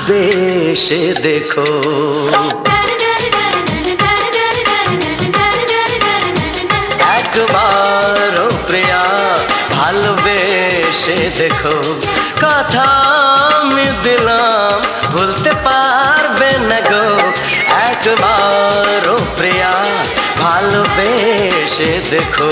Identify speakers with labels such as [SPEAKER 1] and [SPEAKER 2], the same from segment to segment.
[SPEAKER 1] ভালোবেসে দেখো। একবার ও প্রিয়া ভালোবেসে দেখো, কথা আমি দিলাম ভুলতে পারবে না গো। একবার ও প্রিয়া ভালোবেসে দেখো।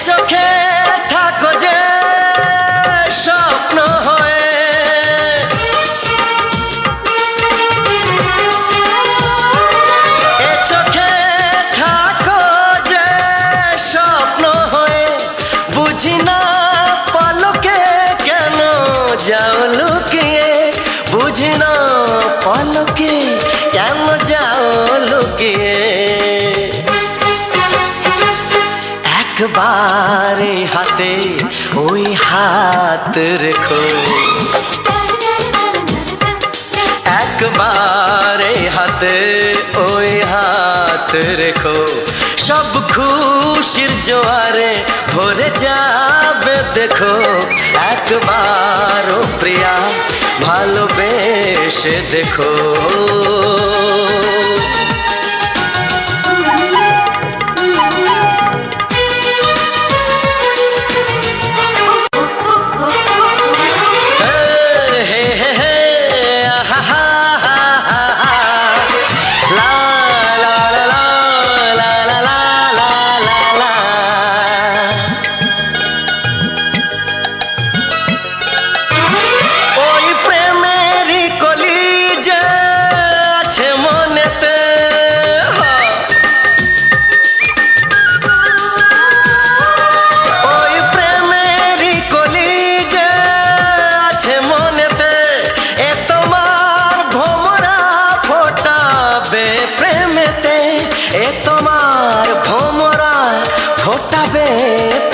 [SPEAKER 1] চোখে থাকো যে স্বপ্ন হয়ে, এ চোখে থাকো যে স্বপ্ন হয়ে, বুঝি না পলকে কেন যাও লুকিয়ে, বুঝি না পলকে কেন যাও লুকিয়ে। একবার হাতে ওই হাত রেখো, একবার হাতে ওই হাত রেখো, সব খুশির জোয়ারে ভরে যাবে দেখো। একবার ও প্রিয়া ভালোবেসে দেখো।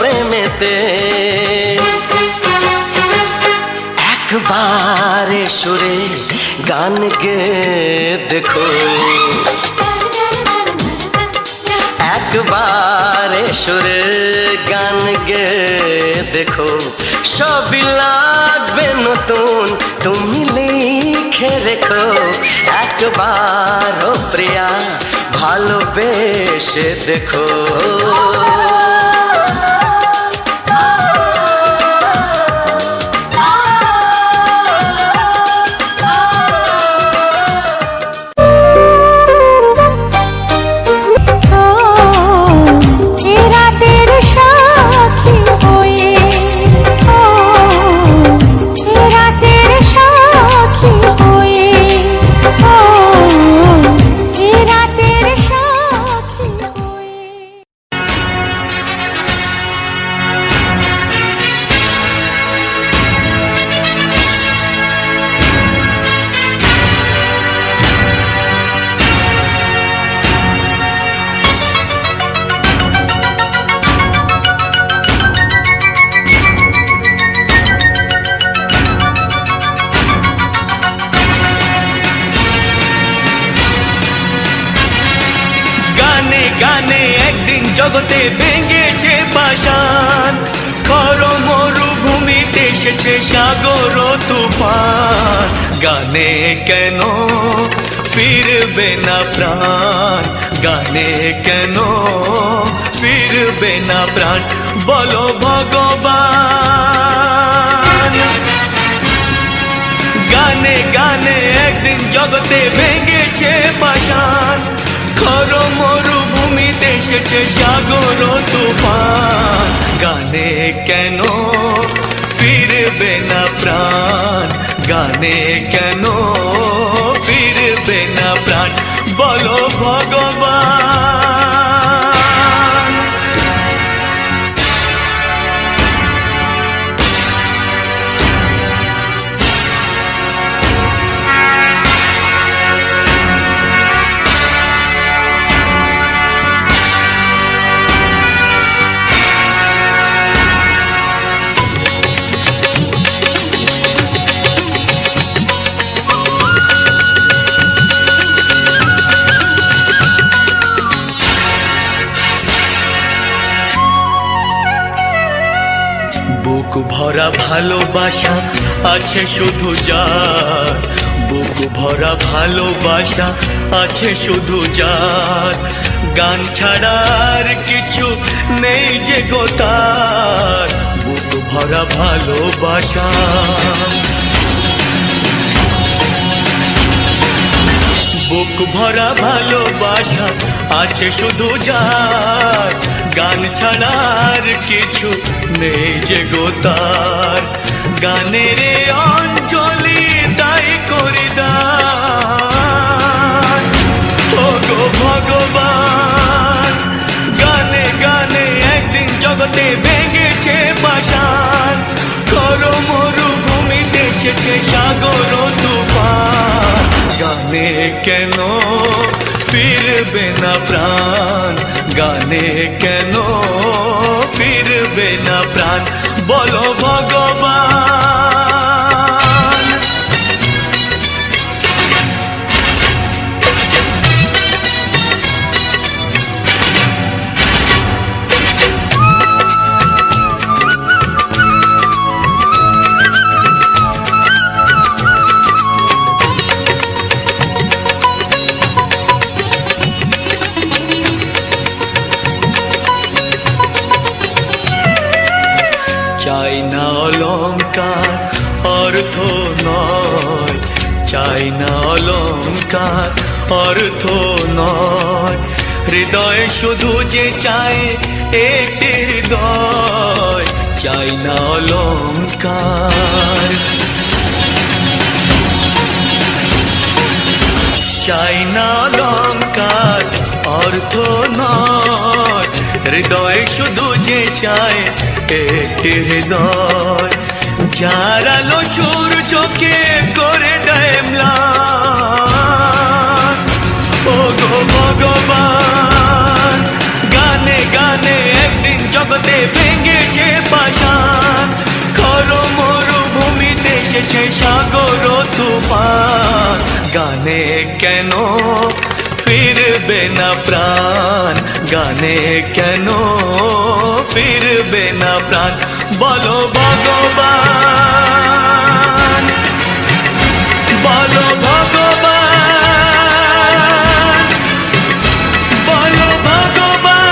[SPEAKER 1] প্রেমেতে একবার সুরে গান গে দেখো, একবার সুরে গান গে দেখো, সবই লাগবে নতুন তুমি লিখে রেখো। একবার ও প্রিয়া ভালোবেসে দেখো।
[SPEAKER 2] গানে একদিন জগতে ভেঙেছে পাষাণ, খর মরুভূমিতে এসেছে সাগর তুফান। গানে কেন ফিরবে না প্রাণ, গানে কেন ফিরবে না প্রাণ, বলো ভগবান। গানে গানে একদিন জগতে ভেঙেছে পাষাণ, খর মরুভূমিতে এসেছে সাগর তুফান। গানে কেন ফিরবে না প্রাণ, গানে কেন ফিরবে না প্রাণ, বলো ভগবান। ভরা ভালোবাসা আছে শুধু যার, বুক ভরা ভালোবাসা আছে শুধু যার, গান ছাড়ার কিছু নেই যে গো তার, বুক ভরা ভালোবাসা। বুক ভরা ভালোবাসা আছে শুধু যার, গান ছাড়ার কিছু নেই যে গো তার, গানের অঞ্জলি তাই করি দান। ও গো ভগবান, গানে গানে একদিন জগতে ভেঙেছে পাষাণ, করো মরুভূমিতে এসেছে সাগর তুফান, গানে কেন ফিরবে না প্রাণ, গানে কেন ফিরবে না প্রাণ, বলো ভগবান। চাই না অলংকার অর্থ নয়, চাই না অলংকার অর্থ নয়, হৃদয় শুধু যে চায় একটি হৃদয়, চাই না অলংকার। চাই না অলংকার অর্থ নয়, হৃদয় শুধু যে চায় একটি হৃদয়, যার আলো সূর্যকে করে দেয় ম্লান। ও গো ভগবান, গানে গানে একদিন জগতে ভেঙেছে পাষাণ, করো মরুভূমিতে এসেছে সাগর তুফান, গানে কেন ফিরবে না প্রাণ, গানে কেন ফিরবে না প্রাণ, বলো ভগবান, বলো ভগবান, বলো ভগবান।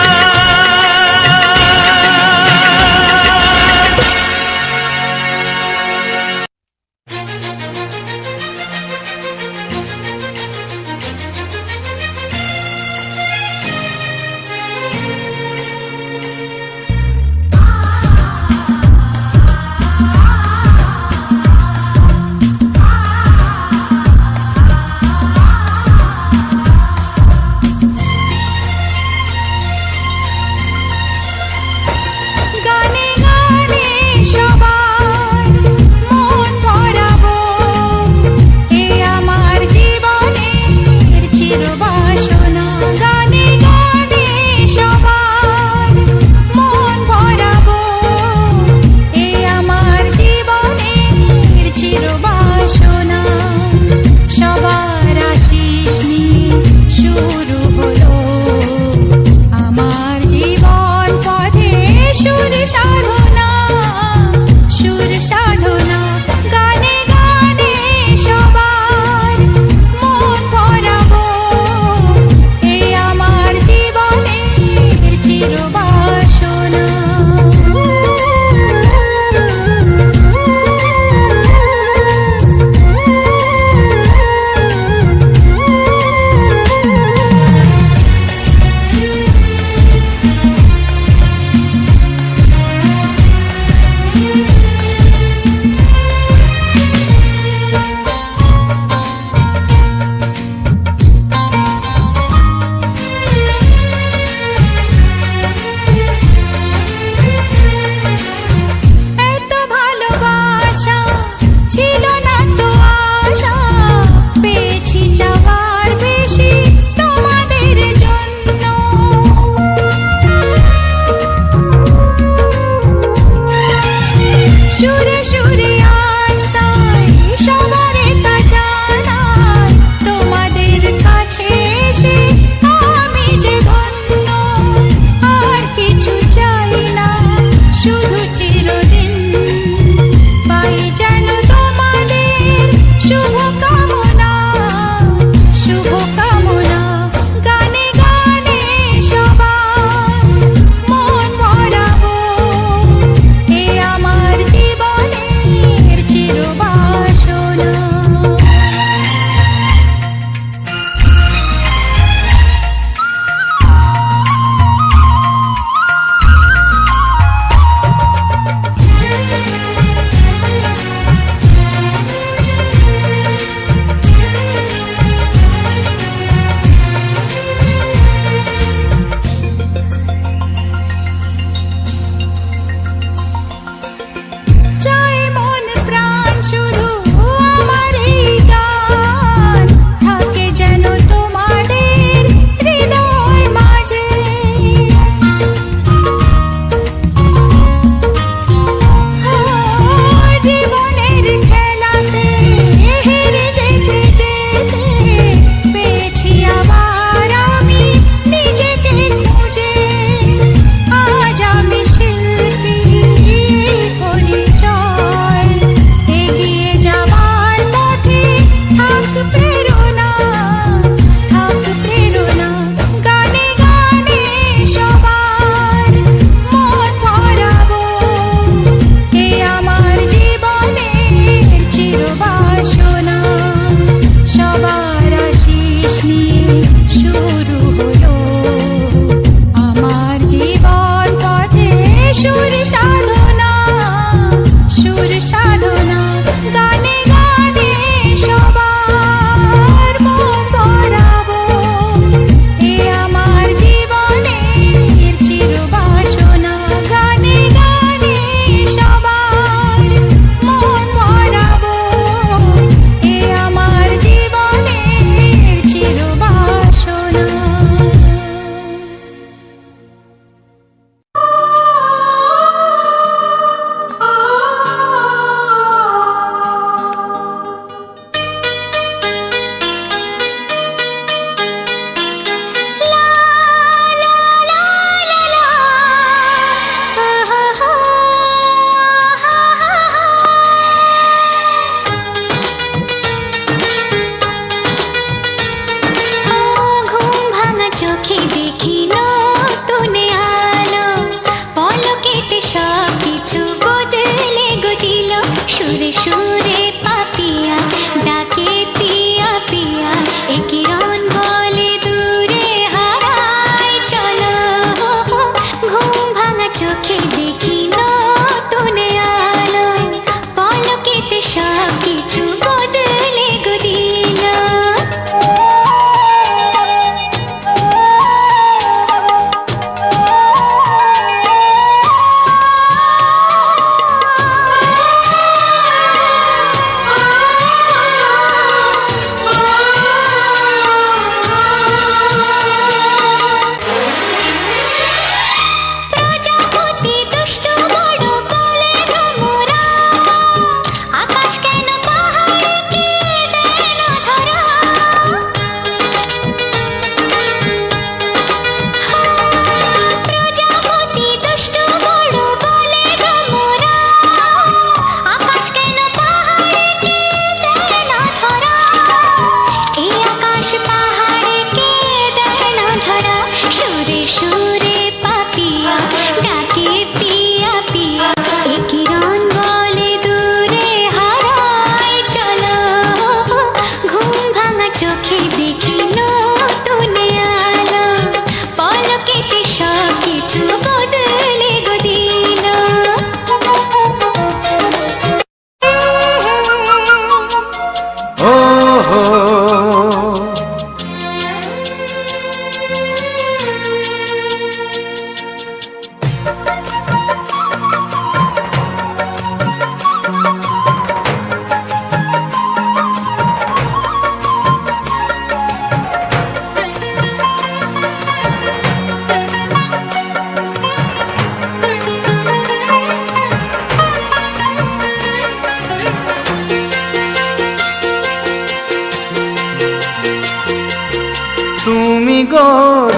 [SPEAKER 2] তুমি গো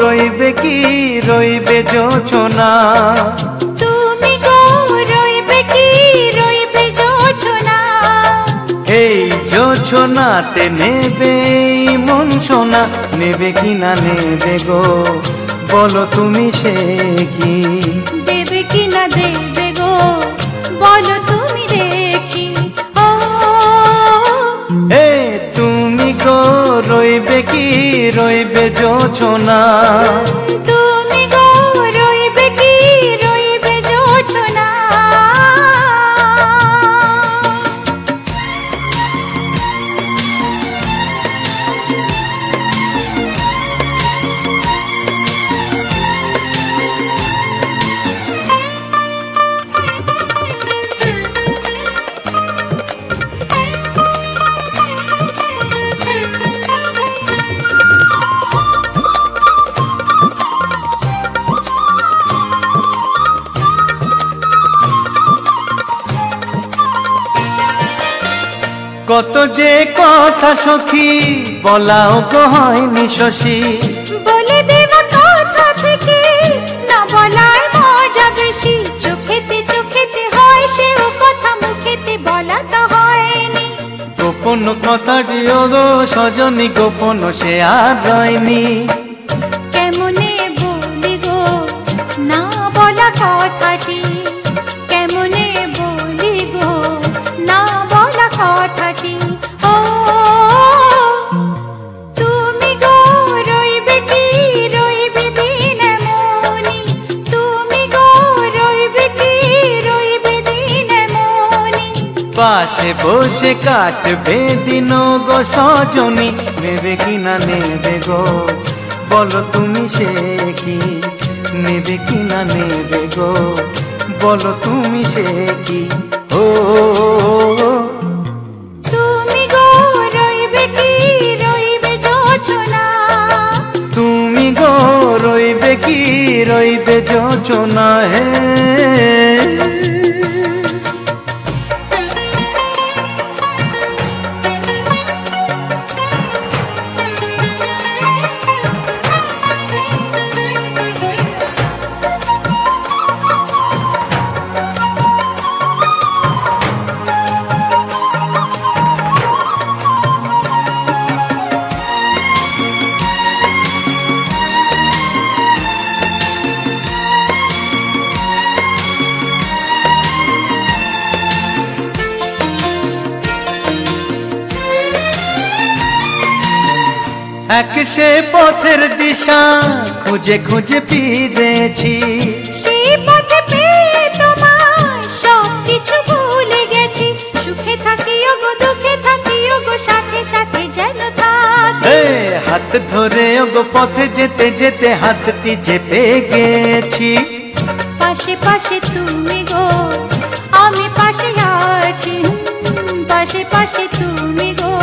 [SPEAKER 2] রইবে কি রইবে জোছনা,
[SPEAKER 3] তুমি গো রইবে কি রইবে জোছনা,
[SPEAKER 2] এই জোছনাতে নেবে মন সোনা, নেবে কি না নেবে গো বলো তুমি সে কি,
[SPEAKER 3] দেবে কি না দেবে গো বলো তুমি দেখি। ও
[SPEAKER 2] হে তুমি গো রইবে কি রইবে জোছনা,
[SPEAKER 3] তুমি গো রইবে কি রইবে জোছনা।
[SPEAKER 2] কত যে কথা সখী বলাও গো হয়নি শশী,
[SPEAKER 3] বলে দেওয়া কথা থেকে না বলায় মজা বেশি, চোখেতে চোখেতে হয় সেও কথা মুখেতে বলা তো হয়নি।
[SPEAKER 2] গোপন কথাটি ও গো সজনী গোপন সে আর রয়নি,
[SPEAKER 3] কেমনে বলি গো না বলা কথাটি, কেমনে বলি গো না বলা কথাটি। ও তুমি গো রইবে কি রইবে দিন মনি, তুমি গো রইবে কি রইবে দিন মনি,
[SPEAKER 2] পাশে বসে কাটবে দিন গো সজনী, নেবে কি না নেবে গো বলো তুমি সে কি, নেবে কি না নেবে গো বলো তুমি সে কি। ও
[SPEAKER 3] তুমি গো রইবে কি রইবে জোছনা,
[SPEAKER 2] তুমি গো রইবে কি রইবে জোছনা। হে এক সে পথের দিশা খুঁজে খুঁজে ফিরেছি,
[SPEAKER 3] সেই পথে পেয়ে তোমায় সব কিছু ভুলে গেছি, সুখে থাকিও গো দুঃখে থাকিও গো সাথে সাথে যেন থাকি।
[SPEAKER 2] হে হাত ধরে গো পথে যেতে যেতে হাতটি চেপে গেছি,
[SPEAKER 3] পাশে পাশে তুমি গো আমি পাশে আছি, পাশে পাশে তুমি গো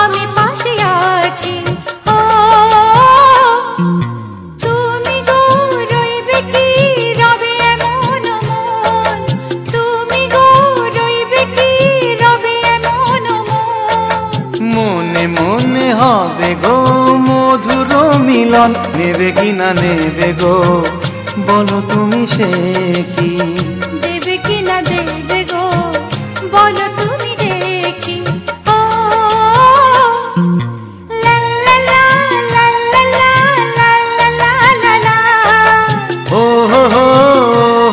[SPEAKER 3] আমি পাশে আছি। ও তুমি গো রইবে কি রবে এমন মন, তুমি গো রইবে কি রবে এমন মন,
[SPEAKER 2] মনে মনে হবে গো মধুর মিলন, নেবে কি না নেবে গো বলো তুমি সে কি,
[SPEAKER 3] দেবে কি না দেবে গো বলো তুমি দেখি। ও লা লা লা লা লা লা লা লা লা লা,
[SPEAKER 2] ও হো হো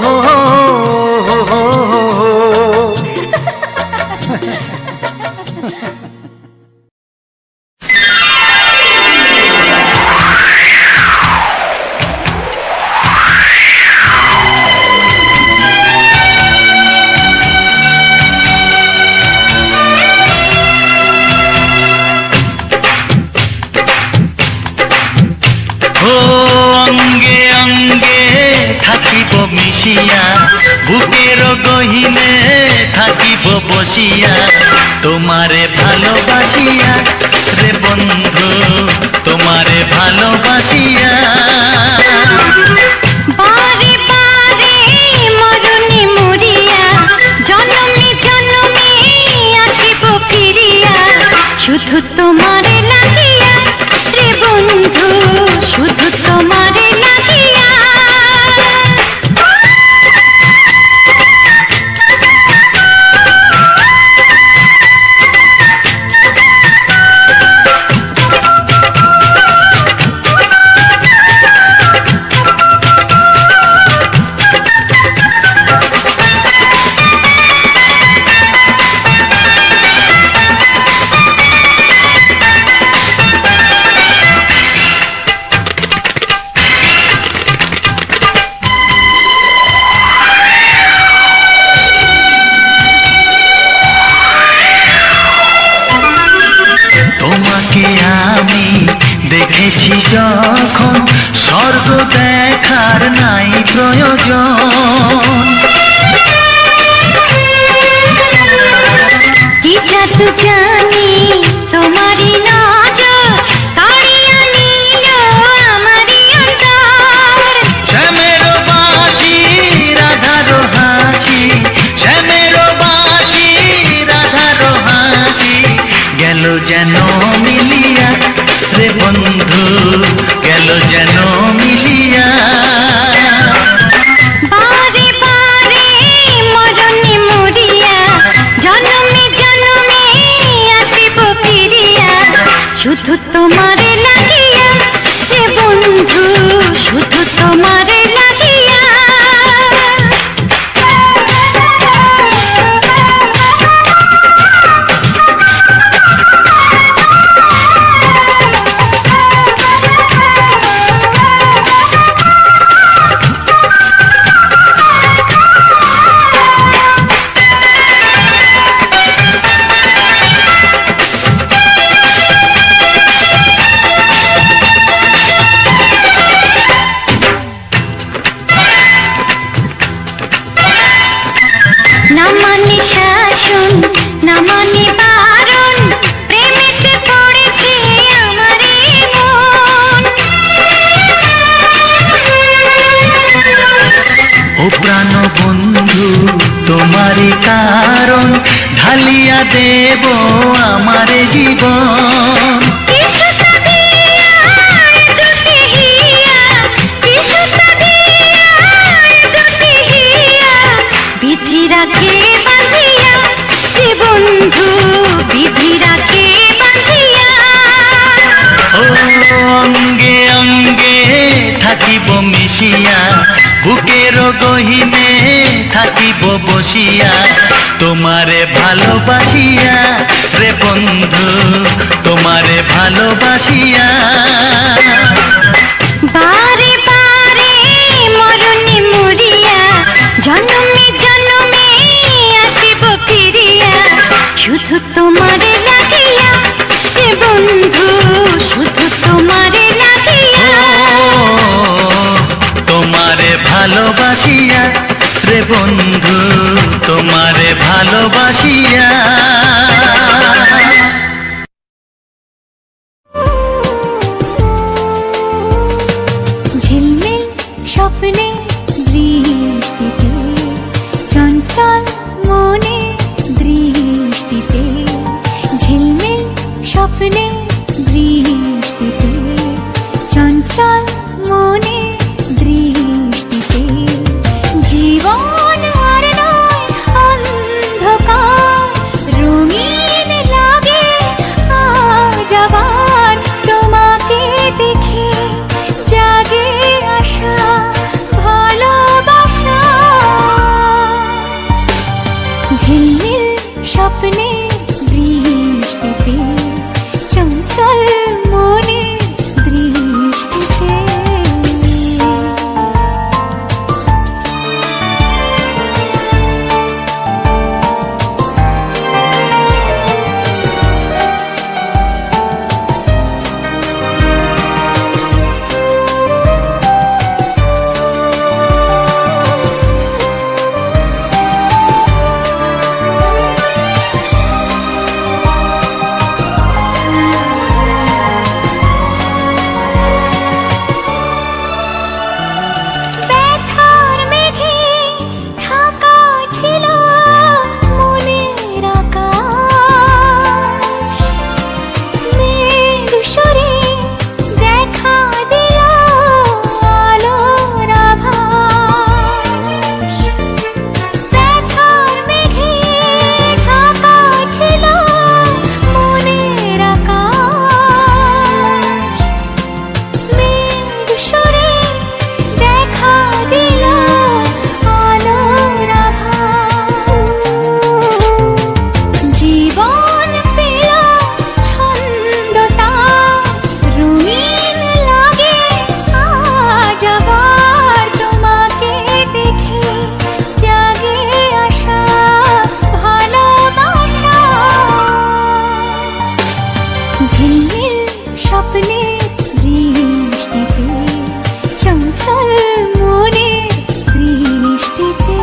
[SPEAKER 2] হো হো হো হো হো। অঙ্গে অঙ্গে থাকিব মিশিয়া, বুকের গহিনে থাকিব বসিয়া, তোমারে ভালোবাসিয়া রে বন্ধু, তোমারে ভালোবাসিয়া।
[SPEAKER 3] বারে বারে মরণে মরিয়া, জনমে জনমে আসিব ফিরিয়া, শুধু তোমারে লাগিয়া রে বন্ধু, শুধু তোমারে লাগিয়া।
[SPEAKER 2] তোমাকে আমি দেখেছি যখন, স্বর্গ দেখার নাই প্রয়োজন।
[SPEAKER 3] কি জাদু জানি তোমারই নজর, কাড়িয়া নিল আমারই অন্তর।
[SPEAKER 2] শ্যামের বাঁশি রাধার হাসি, শ্যামের বাঁশি রাধার হাসি, গেল যেন মিলিয়া রে বন্ধু, গেল যেন মিলিয়া।
[SPEAKER 3] বারে বারে মরণে মরিয়া, জনমে জনমে আসিব ফিরিয়া, শুধু তোমারে লাগিয়া রে বন্ধু, শুধু তোমারে লাগিয়া। না মানে শাসন, না মানে বারণ, প্রেমেতে পড়েছে আমারে মন।
[SPEAKER 2] ও প্রাণ বন্ধু তোমারই কারণ, ঢালিয়া দেব আমারে জীবন।
[SPEAKER 3] বিধি রাখে বাঁধিয়া হে বন্ধু, বিধি রাখে বাঁধিয়া।
[SPEAKER 2] ও অঙ্গে অঙ্গে থাকিব মিশিয়া, বুকের গহিনে থাকিব বসিয়া, তোমারে ভালোবাসিয়া রে বন্ধু, তোমারে ভালোবাসিয়া।
[SPEAKER 3] বারে বারে মরণে মরিয়া, জনমে জনমে আসিব ফিরিয়া, শুধু তোমারে লাগিয়া হে বন্ধু, শুধু তোমারে লাগিয়া।
[SPEAKER 2] তোমারে ভালোবাসিয়া রে বন্ধু, তোমারে ভালোবাসিয়া।
[SPEAKER 3] ঝিলমিল স্বপ্নে দৃষ্টিতে, চঞ্চল মনে দৃষ্টিতে, ঝিলমিল স্বপ্নে দৃষ্টিতে, চঞ্চল মনে দৃষ্টিতে, জীবন আর নয় অন্ধকার, রঙিন লাগে আজ আবার, তোমাকে দেখে জাগে আশা ভালোবাসা। ঝিলমিল স্বপ্নে বৃষ্টিতে, ঝিলমিল স্বপ্নে বৃষ্টিতে চঞ্চল মনে বৃষ্টিতে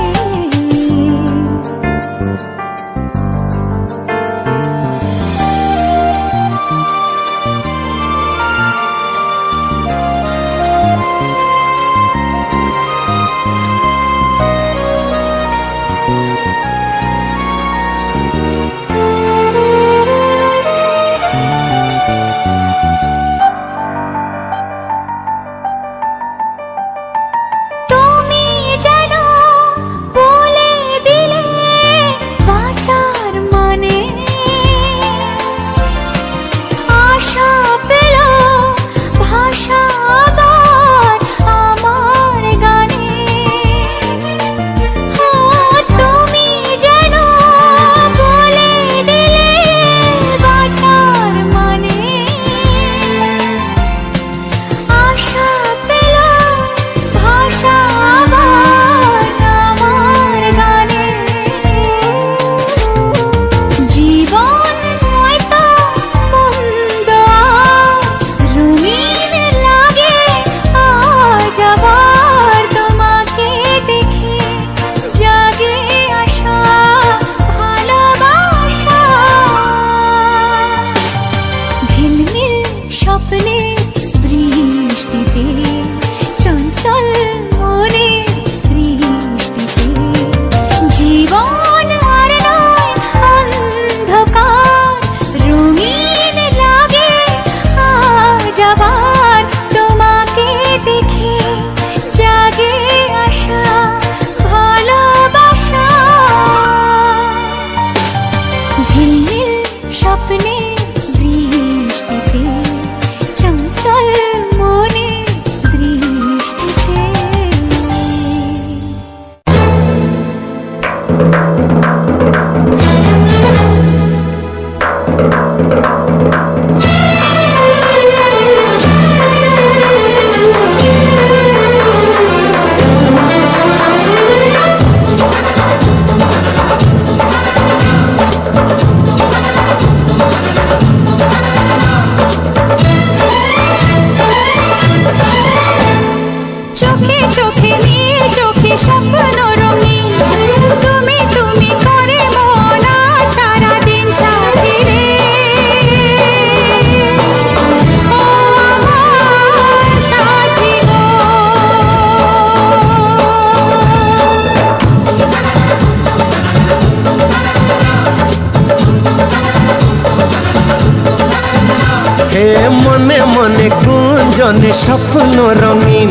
[SPEAKER 1] মনে মনে গুঞ্জনে স্বপ্ন রঙিন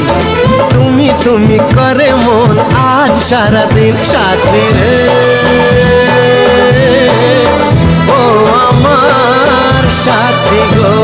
[SPEAKER 1] তুমি তুমি করে মন আজ সারাদিন সাথে রে ও আমার সাথী গো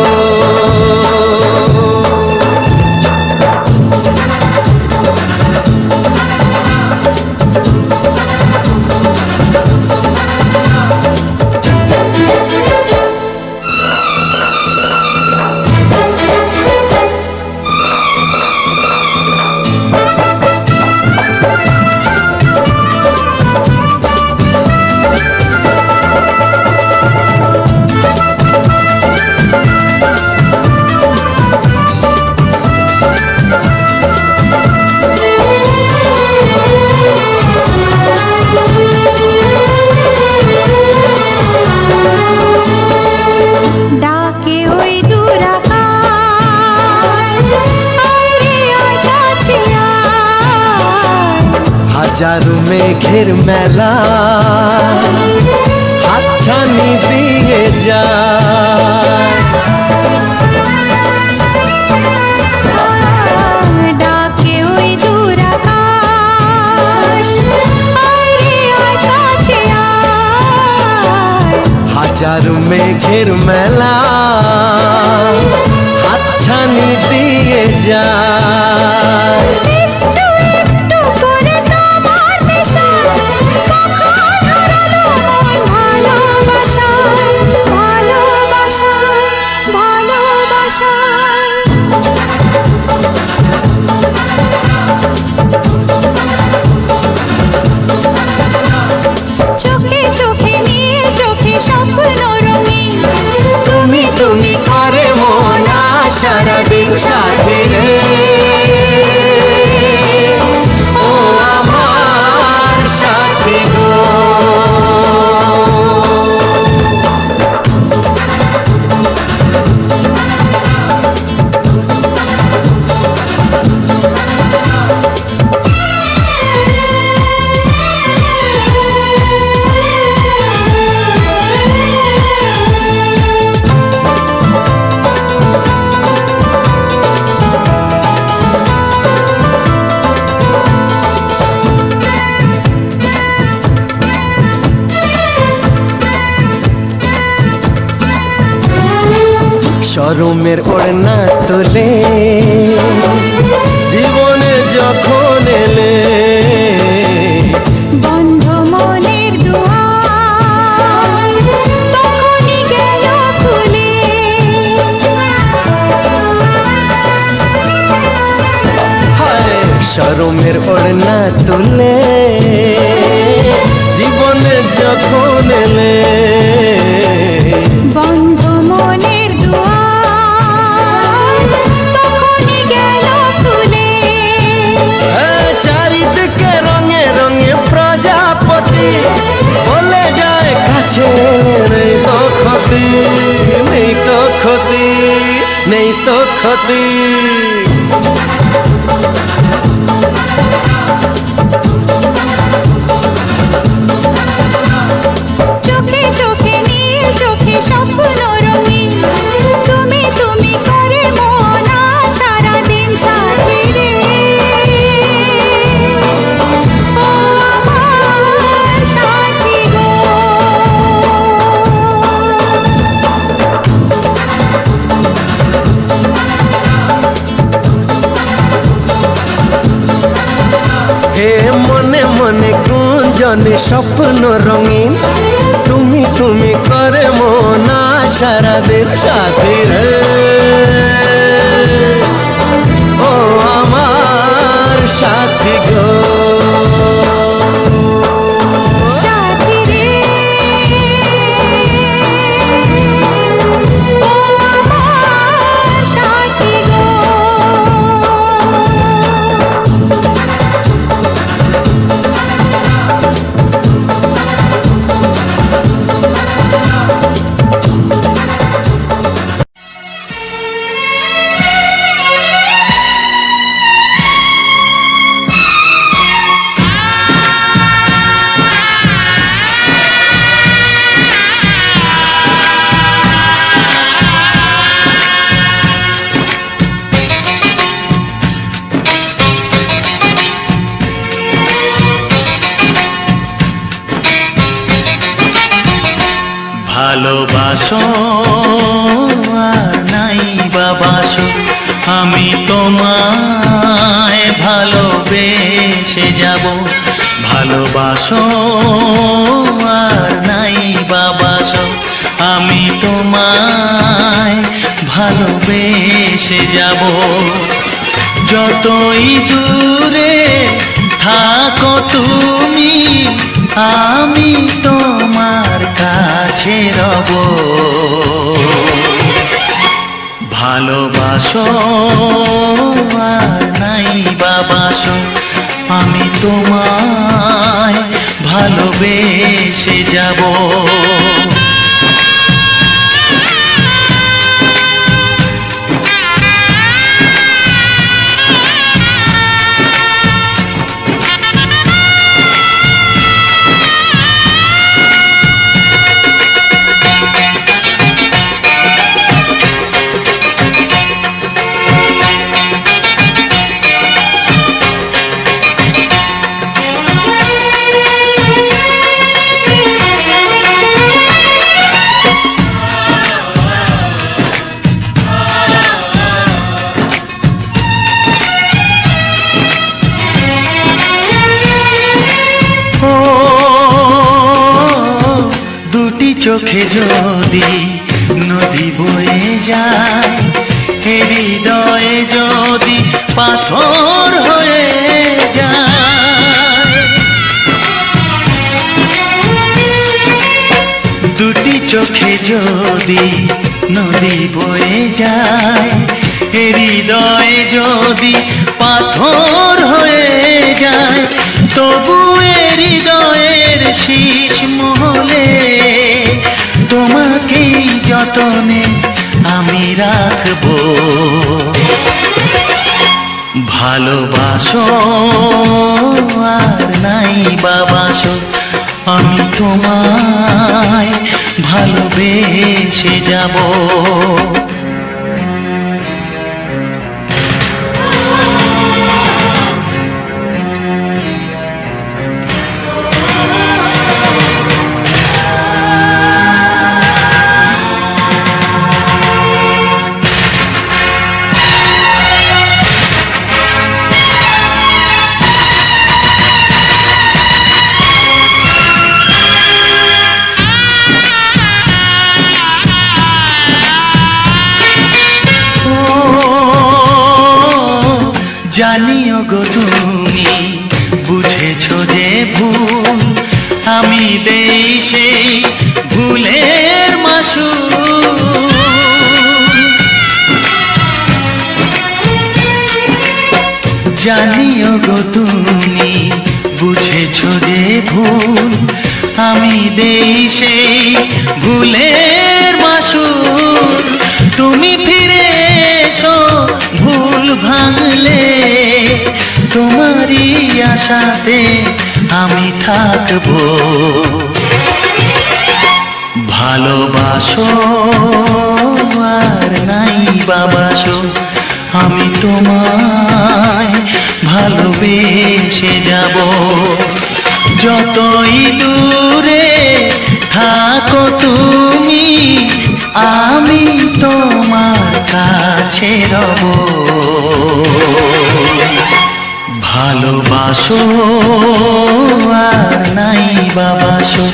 [SPEAKER 1] হাজারো মেঘের মেলা হাতছানি দিয়ে যায়
[SPEAKER 3] ডাকে ওই দূর আকাশ
[SPEAKER 1] হাজারো মেঘের মেলা হাতছানি দিয়ে যায়
[SPEAKER 3] চোখে চোখে নিয়ে চোখে স্বপ্ন রঙিন তুমি তুমি
[SPEAKER 1] শরমের ওড়না তোলে জীবনে যখন এলে
[SPEAKER 3] বন্ধ মনের দুয়ার তখনই গেল খুলে।
[SPEAKER 1] হায় শরমের ওড়না তোলে জীবনে যখন এলে
[SPEAKER 3] বন্ধ মনের দুয়ার তখনই গেল খুলে।
[SPEAKER 1] চারিদিকে রঙে রঙে প্রজাপতি বলে যায় কাছে নেই তো ক্ষতি, নেই তো ক্ষতি, নেই তো ক্ষতি।
[SPEAKER 3] চোখে চোখে নীল চোখে স্বপ্ন রঙিন তুমি তুমি করে মন সারাদিন সাথী রে। ও আমার সাথী গো।
[SPEAKER 1] হে মনে মনে গুঞ্জনে স্বপ্ন রঙিন তুমি তুমি করে মনা সারাদিন সাথী রে। ও আমার সাথী গো।
[SPEAKER 3] সাথী রে ও আমার সাথী গো।
[SPEAKER 2] ভালোবাসো আর নাই বাবাসো আমি তোমায় ভালোবেসে যাব। ভালোবাসো আর নাই বাবাসো আমি তোমায় ভালোবেসে যাব। যতই দূরে থাকো তুমি আমি তোমার কাছে রব। ভালোবাসো আর নাই বাবাসো আমি তোমায় ভালোবেসে যাব। চোখে যদি নদী বয়ে যায় হৃদয়ে যদি পাথর হয়ে যায়। দুটি চোখে যদি নদী বয়ে যায় হৃদয়ে যদি পাথর হয়ে যায় তবু হৃদয়ের শীষ মহলে তোমাকেই যতনে আমি রাখবো। ভালোবাসো আর নাই বাবাসো আমি তোমায় ভালোবেসে যাব। জানিও গো তুমি বুঝেছো যে ভুল, আমি দেই সেই ভুলের মাসুল। জানিও গো তুমি বুঝেছো যে ভুল, আমি দেই সেই ভুলের মাসুল। তুমি ফিরে এসো ভুল ভাঙলে, তোমারই আশাতে আমি থাকবো। ভালোবাসো আর নাই বাবাসো, আমি তোমায় ভালোবেসে যাব। যতই দূরে থাকো তুমি, আমি তোমার কাছে রব। ভালোবাসো আর নাই বাবাসো,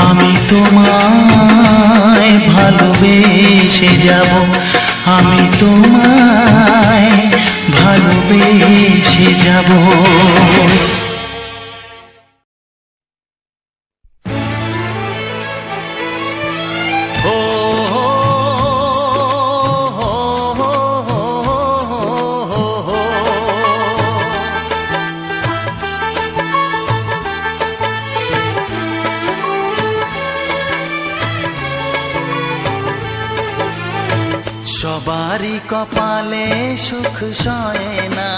[SPEAKER 2] আমি তোমায় ভালোবেসে যাব। আমি তোমায় ভালোবেসে যাব। সবারই কপালে সুখ সয় না,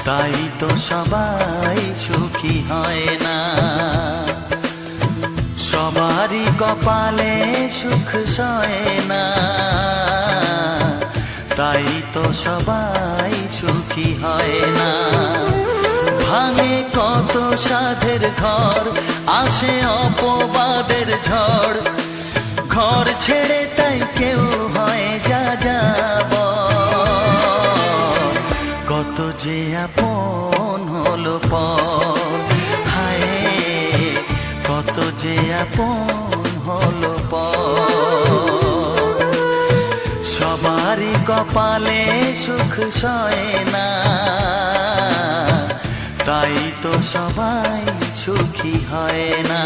[SPEAKER 2] তাই তো সবাই সুখী হয় না। সবারই কপালে সুখ সয় না, তাই তো সবাই সুখী হয় না। ভাঙে কত সাধের ঘর, আসে অপবাদের ঝড়। ঘর ছেড়ে তাই কেউ হয় যা যাব, কত যে আপন হলো পর। হায় কত যে আপন হলো পর। সবারই কপালে সুখ সয় না, তাই তো সবাই সুখী হয় না।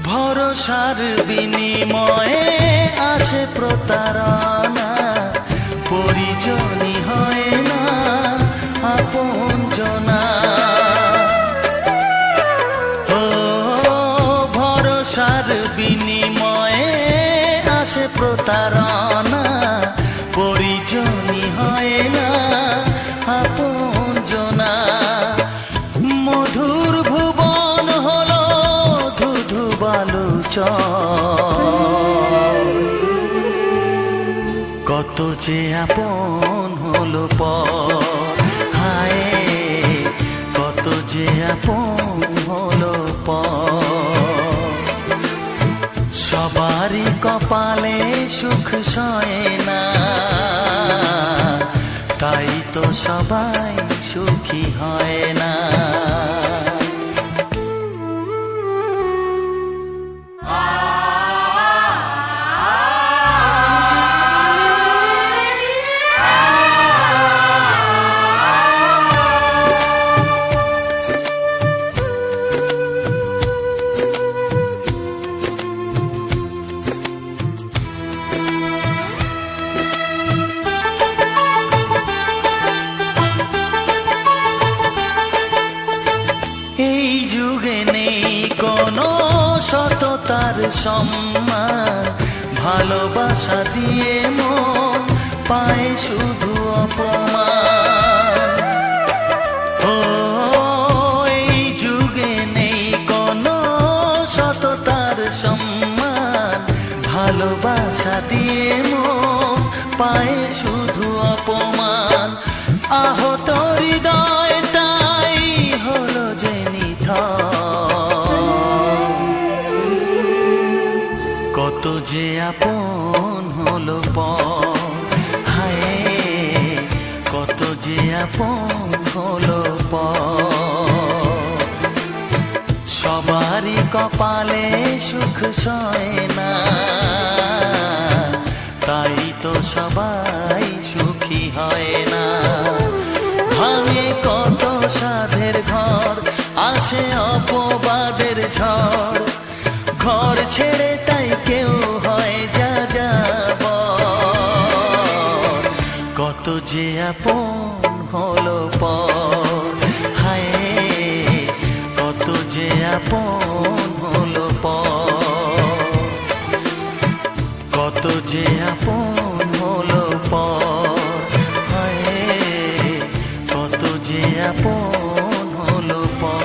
[SPEAKER 2] ভরসার বিনিময়ে আসে প্রতারণা, পরিজনই হয় না আপনজনা। ও ভরসার বিনিময়ে আসে প্রতারণা, পরিজনই হয় না আপনজনা। মধুর ভুবন হলো ধুধু বালুচর, কত যে আপন হলো পর। হায় কত যে আপন হলো পর। সবারই কপালে সুখ সয় না, তাই তো সবাই সুখী হয় না। এই যুগে নেই কোনো সততার সম্মান, ভালোবাসা দিয়ে মন পায় শুধু অপমান। ও এই যুগে নেই কোনো সততার সম্মান, ভালোবাসা দিয়ে মন পায়ে শুধু অপমান, আহত হৃদয় তাই হলো যে নিথর। কত যে আপন হলো পর, হায় কত যে আপন হলো পর। সবারই কপালে সুখ সয় না, তাই তো সবাই সুখী হয় না। ভাঙে কত সাধের ঘর, আসে অপবাদের ঝড়, ঘর ছেড়ে তাই কেউ হয় যা যাযাবর। কত যে আপন হলো পর, হায় কত যে আপন হলো পর। কত যে আপন হলো পর, হায় কত যে আপন হলো পর।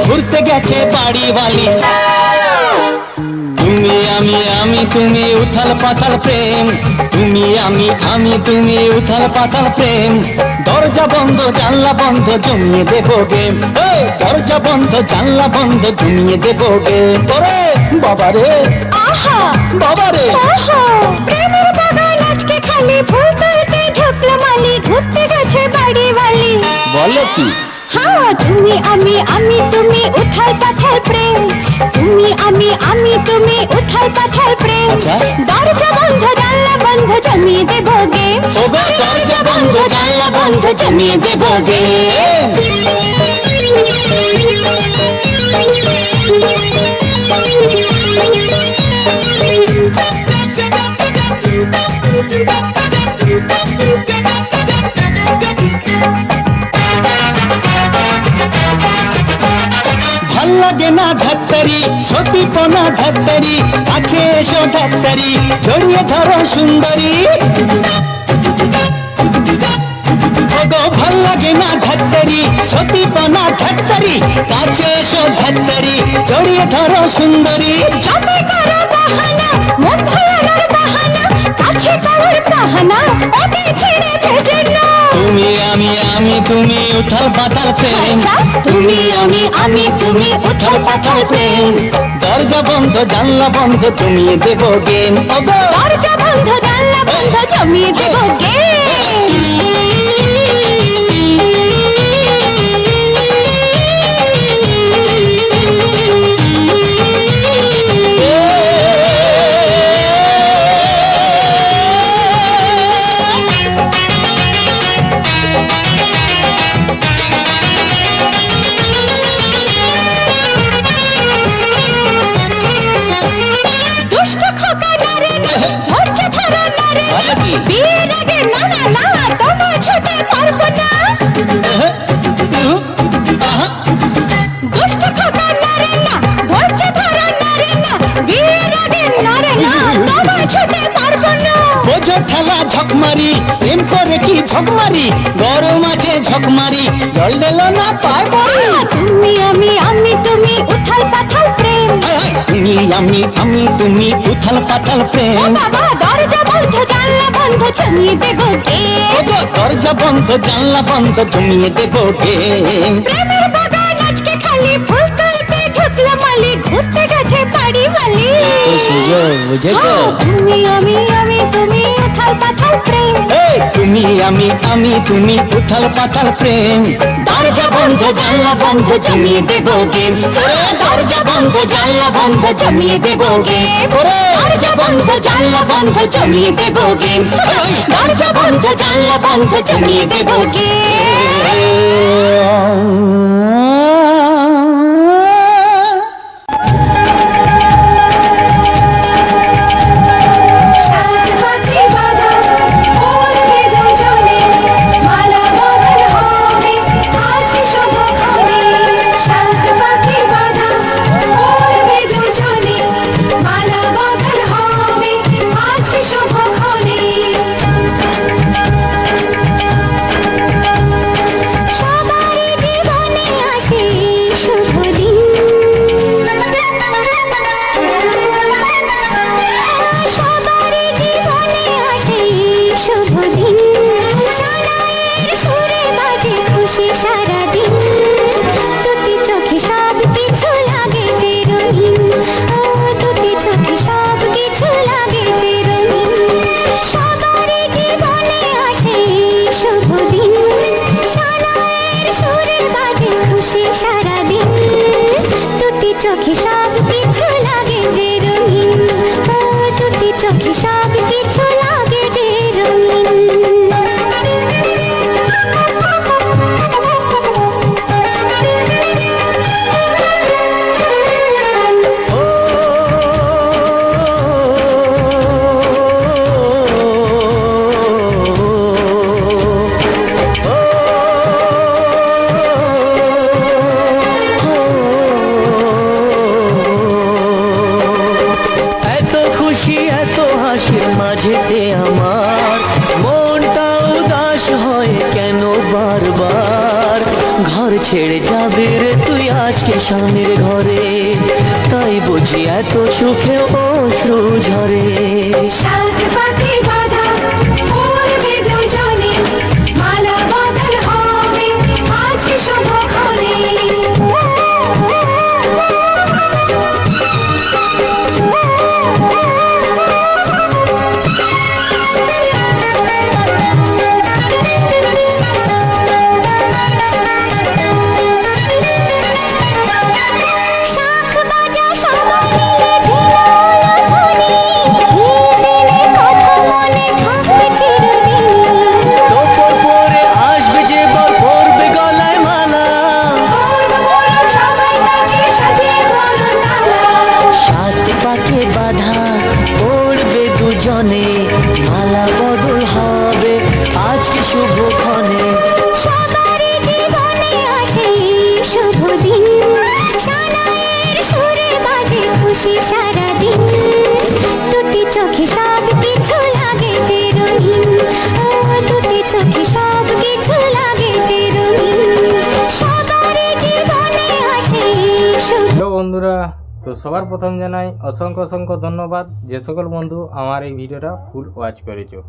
[SPEAKER 2] ঘুরতে গেছে বাড়িওয়ালি। তুমি আমি তুমি উথাল পাতাল প্রেম, তুমি আমি তুমি উথাল পাতাল প্রেম। দরজা বন্ধ জানলা বন্ধ জমিয়ে দেবো গেম, দরজা বন্ধ জানলা বন্ধ জমিয়ে দেবো গেম। ওরে বাবারে আহা বাবারে আহা, প্রেমের বাগান আজকে খালি ফুল তুলতে ঢুকলো মালি, ঘুরতে গেছে বাড়িওয়ালি। বলে কি? हाँ তুমি আমি তুমি উথাল পাথাল প্রেম, তুমি আমি তুমি উথাল পাথাল প্রেম। দরজা বন্ধ জানলা বন্ধ জমিয়ে দেবো গেম, দরজা বন্ধ জানলা বন্ধ জমিয়ে দেবো গেম।
[SPEAKER 1] ভাল লাগে না ধাত্তারি সতীপনা ধাত্তারি কাছে এসো ধাত্তারি জড়িয়ে ধরো সুন্দরী ওগো ভাল লাগে না ধাত্তারি সতীপনা ধাত্তারি কাছে এসো ধাত্তারি জড়িয়ে ধরো সুন্দরী
[SPEAKER 3] যবে করো বাহানা মন ভোলানোর বাহানা কাছে পাওয়ার বাহানা ওকে ছেড়ে ভেজে না
[SPEAKER 1] তুমি আমি তুমি উথাল পাতাল প্রেম
[SPEAKER 3] তুমি আমি তুমি
[SPEAKER 1] উথাল পাতাল প্রেম দরজা বন্ধ জানলা বন্ধ জমিয়ে দেব গেম ওগো
[SPEAKER 3] দরজা বন্ধ জানলা বন্ধ জমিয়ে দেব গে বিয়ের আগে না না না তোমায় ছুতে পারবো না দুষ্ট খোকা নারে না ধৈর্য ধরো নারে না বিয়ের আগে নারে না তোমায় ছুতে পারবো না
[SPEAKER 1] বোঝো ঠেলা ঝকমারি প্রেম করে কি ঝকমারি গরম আছে ঝকমারি জল দিল না পায় পড়ি
[SPEAKER 3] তুমি আমি তুমি উথাল পাথাল প্রেম
[SPEAKER 1] তুমি আমি তুমি উথাল পাতাল
[SPEAKER 3] ও
[SPEAKER 1] প্রেম
[SPEAKER 3] বাবা দরজা বন্ধ জানলা বন্ধ জমিয়ে দেব গে
[SPEAKER 1] দরজা বন্ধ জানলা বন্ধ জমিয়ে দেব গেম
[SPEAKER 3] প্রেমের বাগান আজকে খালি ফুল তুলতে ঢুকলো মালি ঘুরতে গেছে বাড়ি মালি
[SPEAKER 1] সুযোগ বুঝেছো
[SPEAKER 3] তুমি আমি তুমি উথাল পাথাল প্রেম
[SPEAKER 1] তুমি আমি তুমি উথাল পাতাল প্রেম দরজা বন্ধ জানলা বন্ধ জমিয়ে দেব গেম দরজা বন্ধ জানলা বন্ধ জমিয়ে দেব গেম দরজা বন্ধ জানলা বন্ধ জমিয়ে দেব গেম দরজা বন্ধ জানলা বন্ধ জমিয়ে দেব
[SPEAKER 3] চোখে সব কিছু লাগে যে রঙিন দুটি চোখে সব কিছু লাগে যে
[SPEAKER 1] মাঝেতে আমার মনটা উদাস হয় কেন বারবার ঘর ছেড়ে যাবে রে তুই আজকে স্বামীর ঘরে তাই বুঝি এত সুখে অশ্রু ঝরে
[SPEAKER 3] কথা
[SPEAKER 4] তো সবার প্রথম জানাই অসংখ্য অসংখ্য ধন্যবাদ যে সকল বন্ধু আমার এই ভিডিওটা ফুল ওয়াচ করেছো,